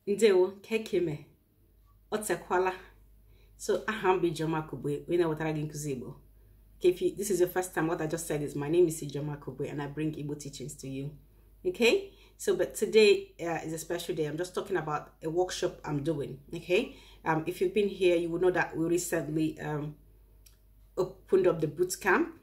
Ndewo kekeme Otsekwala. So aham be Ijeoma Kubwe. We know what I Igbo. Okay, if this is your first time, what I just said is my name is Ijeoma Kubwe and I bring Igbo teachings to you. Okay, so but today is a special day. I'm just talking about a workshop I'm doing. Okay, if you've been here, you will know that we recently opened up the boot camp.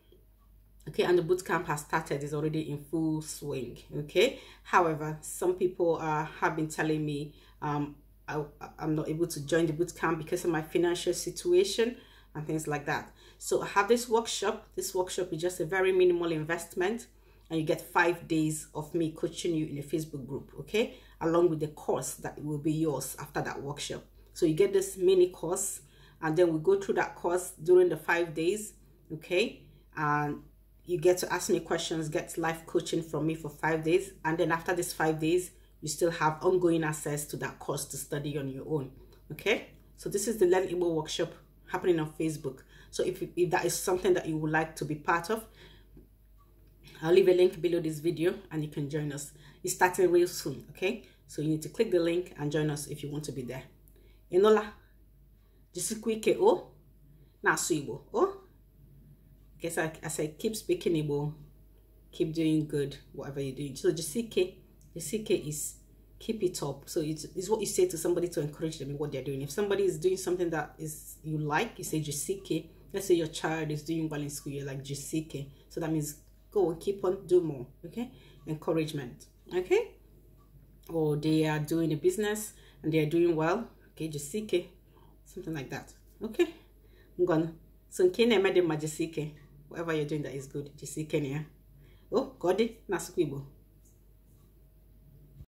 Okay, and the boot camp has started, is already in full swing. Okay, however, some people have been telling me I'm not able to join the boot camp because of my financial situation and things like that. So I have this workshop. This workshop is just a very minimal investment, and you get 5 days of me coaching you in a Facebook group, okay, along with the course that will be yours after that workshop. So you get this mini course, and then we go through that course during the 5 days, okay, and you get to ask me questions, get live coaching from me for 5 days, and then after these 5 days, you still have ongoing access to that course to study on your own, okay? So this is the Learn Igbo workshop happening on Facebook. So if that is something that you would like to be part of, I'll leave a link below this video and you can join us. It's starting real soon, okay? So you need to click the link and join us if you want to be there. Enola, jisikwike o, nasu Igbo o. Guess as I keep speaking Igbo, keep doing good, whatever you're doing. So jisike is keep it up. So it's what you say to somebody to encourage them in what they're doing. If somebody is doing something that is you like, you say jisike. Let's say your child is doing well in school, you're like jisike. So that means go and keep on, do more, okay? Encouragement, okay? Or they are doing a business and they are doing well, okay? Jisike, something like that, okay? I'm gonna so jisike. Whatever you're doing that is good, jisike. Oh, God, Nasukwibo.